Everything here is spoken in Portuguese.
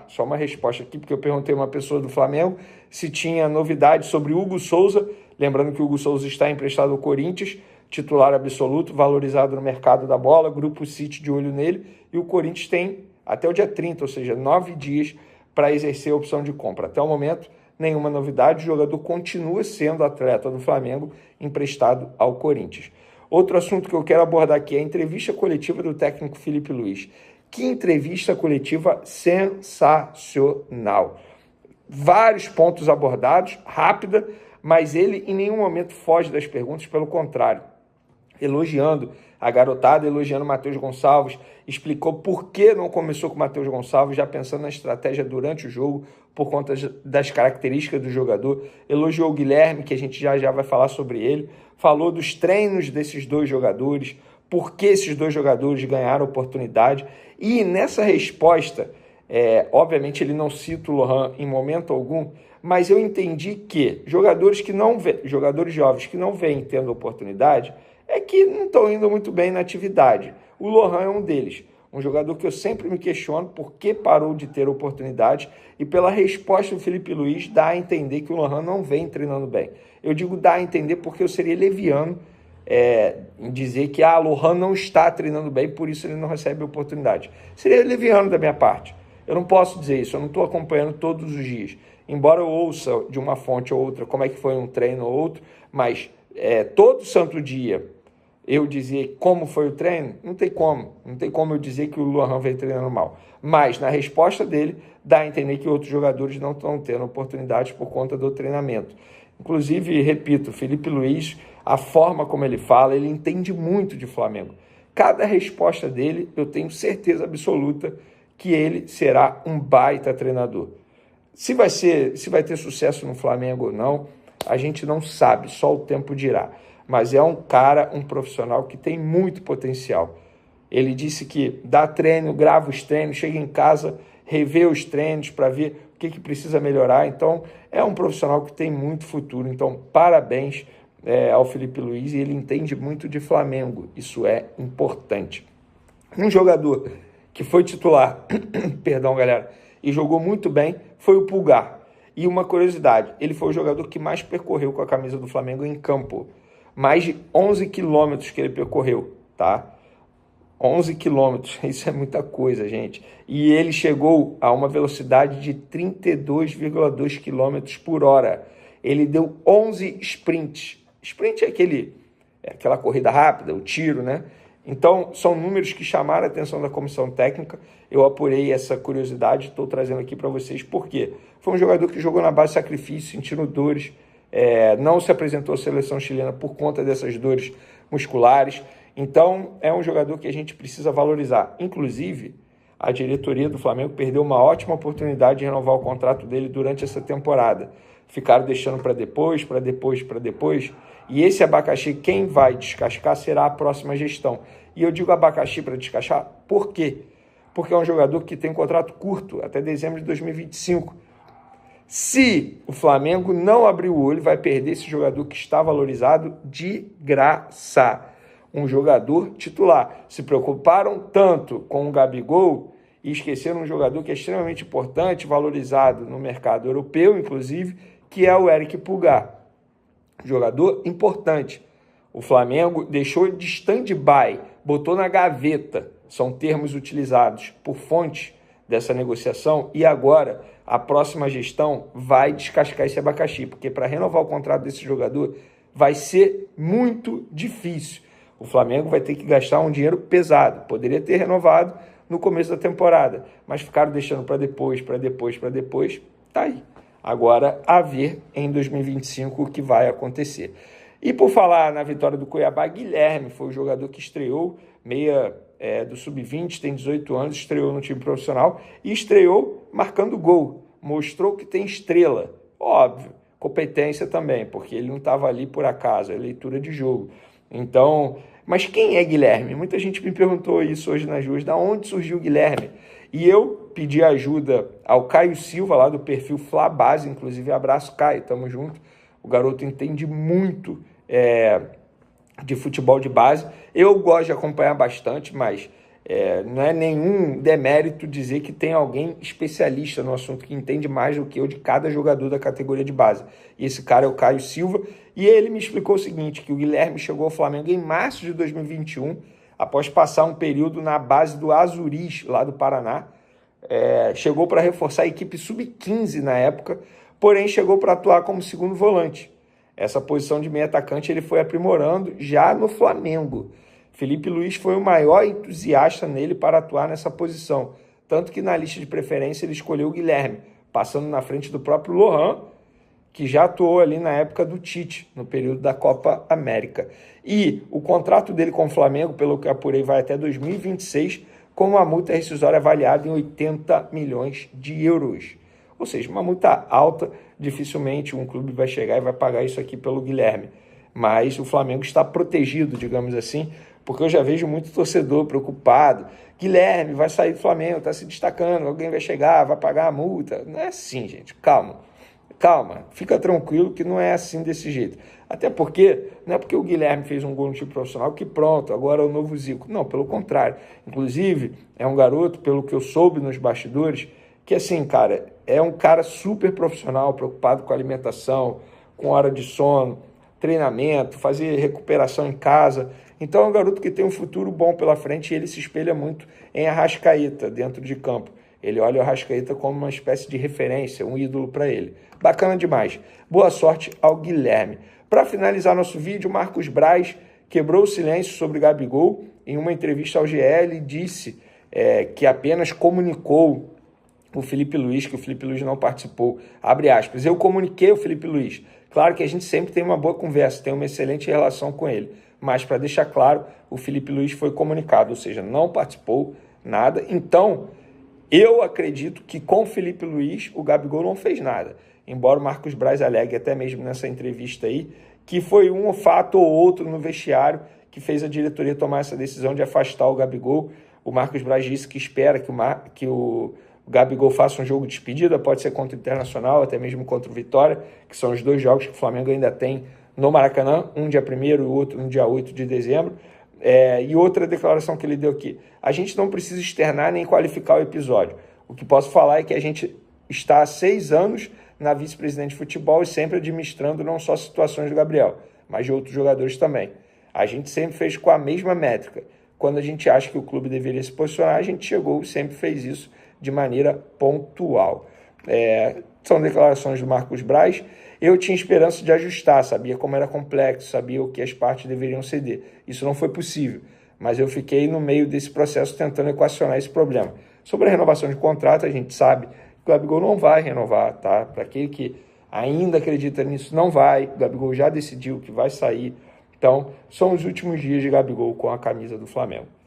Só uma resposta aqui, porque eu perguntei a uma pessoa do Flamengo se tinha novidade sobre Hugo Souza, lembrando que o Hugo Souza está emprestado ao Corinthians, titular absoluto, valorizado no mercado da bola, Grupo City de olho nele, e o Corinthians tem até o dia 30, ou seja, 9 dias para exercer a opção de compra. Até o momento, nenhuma novidade, o jogador continua sendo atleta do Flamengo, emprestado ao Corinthians. Outro assunto que eu quero abordar aqui é a entrevista coletiva do técnico Felipe Luiz. Que entrevista coletiva sensacional. Vários pontos abordados, rápida, mas ele em nenhum momento foge das perguntas, pelo contrário. Elogiando a garotada, elogiando o Matheus Gonçalves, explicou por que não começou com o Matheus Gonçalves, já pensando na estratégia durante o jogo, por conta das características do jogador. Elogiou o Guilherme, que a gente já vai falar sobre ele. Falou dos treinos desses dois jogadores, por que esses dois jogadores ganharam oportunidade. E nessa resposta, obviamente ele não cita o Lohan em momento algum, mas eu entendi que jogadores jovens que não vêm tendo oportunidade, é que não estão indo muito bem na atividade. O Lohan é um deles, um jogador que eu sempre me questiono por que parou de ter oportunidade, e pela resposta do Felipe Luiz dá a entender que o Lohan não vem treinando bem. Eu digo dá a entender porque eu seria leviano em dizer que o Lohan não está treinando bem, por isso ele não recebe oportunidade. Seria leviano da minha parte. Eu não posso dizer isso, eu não estou acompanhando todos os dias. Embora eu ouça de uma fonte ou outra como é que foi um treino ou outro, mas todo santo dia eu dizer como foi o treino, não tem como eu dizer que o Lohan vem treinando mal. Mas na resposta dele, dá a entender que outros jogadores não estão tendo oportunidades por conta do treinamento. Inclusive, repito, Felipe Luiz, a forma como ele fala, ele entende muito de Flamengo. Cada resposta dele, eu tenho certeza absoluta que ele será um baita treinador. Se vai ter sucesso no Flamengo ou não, a gente não sabe, só o tempo dirá. Mas é um profissional que tem muito potencial. Ele disse que dá treino, grava os treinos, chega em casa, revê os treinos para ver o que precisa melhorar. Então, é um profissional que tem muito futuro. Então, parabéns ao Felipe Luiz, e ele entende muito de Flamengo. Isso é importante. Um jogador que foi titular, perdão, galera, e jogou muito bem, foi o Pulgar. E uma curiosidade, ele foi o jogador que mais percorreu com a camisa do Flamengo em campo. Mais de 11 quilômetros que ele percorreu, tá? 11 quilômetros, isso é muita coisa, gente. E ele chegou a uma velocidade de 32,2 quilômetros por hora. Ele deu 11 sprints. Sprint é aquela corrida rápida, o tiro, né? Então, são números que chamaram a atenção da comissão técnica. Eu apurei essa curiosidade, estou trazendo aqui para vocês. Por quê? Foi um jogador que jogou na base de sacrifício, sentindo dores, não se apresentou à seleção chilena por conta dessas dores musculares. Então, é um jogador que a gente precisa valorizar. Inclusive, a diretoria do Flamengo perdeu uma ótima oportunidade de renovar o contrato dele durante essa temporada. Ficaram deixando para depois. E esse abacaxi, quem vai descascar será a próxima gestão. E eu digo abacaxi para descascar, por quê? Porque é um jogador que tem contrato curto, até dezembro de 2025. Se o Flamengo não abrir o olho, vai perder esse jogador que está valorizado de graça. Um jogador titular. Se preocuparam tanto com o Gabigol e esqueceram um jogador que é extremamente importante, valorizado no mercado europeu, inclusive, que é o Eric Pulgar. Jogador importante. O Flamengo deixou de stand-by, botou na gaveta, são termos utilizados por fontes dessa negociação, e agora a próxima gestão vai descascar esse abacaxi, porque para renovar o contrato desse jogador vai ser muito difícil. O Flamengo vai ter que gastar um dinheiro pesado. Poderia ter renovado no começo da temporada, mas ficaram deixando para depois, tá aí. Agora, a ver em 2025 o que vai acontecer. E por falar na vitória do Cuiabá, Guilherme foi o jogador que estreou, meia do Sub-20, tem 18 anos, estreou no time profissional e estreou marcando gol. Mostrou que tem estrela, óbvio, competência também, porque ele não estava ali por acaso, é leitura de jogo. Então, mas quem é Guilherme? Muita gente me perguntou isso hoje nas ruas, da onde surgiu o Guilherme? E eu pedi ajuda ao Caio Silva, lá do perfil Flabase, inclusive abraço, Caio, tamo junto. O garoto entende muito de futebol de base. Eu gosto de acompanhar bastante, mas Não é nenhum demérito dizer que tem alguém especialista no assunto, que entende mais do que eu de cada jogador da categoria de base. E esse cara é o Caio Silva, e ele me explicou o seguinte, que o Guilherme chegou ao Flamengo em março de 2021, após passar um período na base do Azuris, lá do Paraná. Chegou para reforçar a equipe sub-15 na época, porém chegou para atuar como segundo volante. Essa posição de meio atacante ele foi aprimorando já no Flamengo. Felipe Luiz foi o maior entusiasta nele para atuar nessa posição, tanto que na lista de preferência ele escolheu o Guilherme, passando na frente do próprio Lohan, que já atuou ali na época do Tite, no período da Copa América. E o contrato dele com o Flamengo, pelo que apurei, vai até 2026, com uma multa rescisória avaliada em 80 milhões de euros. Ou seja, uma multa alta, dificilmente um clube vai chegar e vai pagar isso aqui pelo Guilherme. Mas o Flamengo está protegido, digamos assim, porque eu já vejo muito torcedor preocupado. Guilherme vai sair do Flamengo, está se destacando, alguém vai chegar, vai pagar a multa. Não é assim, gente, calma, fica tranquilo que não é assim desse jeito. Até porque, não é porque o Guilherme fez um gol no time profissional que pronto, agora é o novo Zico. Não, pelo contrário. Inclusive, é um garoto, pelo que eu soube nos bastidores, que assim, cara, é um cara super profissional, preocupado com alimentação, com hora de sono, treinamento, fazer recuperação em casa. Então é um garoto que tem um futuro bom pela frente e ele se espelha muito em Arrascaeta dentro de campo. Ele olha o Arrascaeta como uma espécie de referência, um ídolo para ele. Bacana demais. Boa sorte ao Guilherme. Para finalizar nosso vídeo, Marcos Braz quebrou o silêncio sobre Gabigol. Em uma entrevista ao GL, disse que apenas comunicou o Felipe Luiz, que o Felipe Luiz não participou. Abre aspas. Eu comuniquei o Felipe Luiz. Claro que a gente sempre tem uma boa conversa, tem uma excelente relação com ele. Mas, para deixar claro, o Felipe Luiz foi comunicado, ou seja, não participou nada. Então, eu acredito que com o Felipe Luiz, o Gabigol não fez nada. Embora o Marcos Braz alegue, até mesmo nessa entrevista aí, que foi um fato ou outro no vestiário que fez a diretoria tomar essa decisão de afastar o Gabigol. O Marcos Braz disse que espera que o Gabigol faça um jogo de despedida, pode ser contra o Internacional, até mesmo contra o Vitória, que são os dois jogos que o Flamengo ainda tem no Maracanã, um dia 1º e o outro no dia 8 de dezembro. E outra declaração que ele deu aqui: a gente não precisa externar nem qualificar o episódio. O que posso falar é que a gente está há 6 anos na vice-presidente de futebol e sempre administrando não só situações do Gabriel, mas de outros jogadores também. A gente sempre fez com a mesma métrica. Quando a gente acha que o clube deveria se posicionar, a gente chegou e sempre fez isso de maneira pontual. São declarações do Marcos Braz. Eu tinha esperança de ajustar, sabia como era complexo, sabia o que as partes deveriam ceder. Isso não foi possível, mas eu fiquei no meio desse processo tentando equacionar esse problema. Sobre a renovação de contrato, a gente sabe que o Gabigol não vai renovar, tá? Para aquele que ainda acredita nisso, não vai. O Gabigol já decidiu que vai sair. Então, são os últimos dias de Gabigol com a camisa do Flamengo.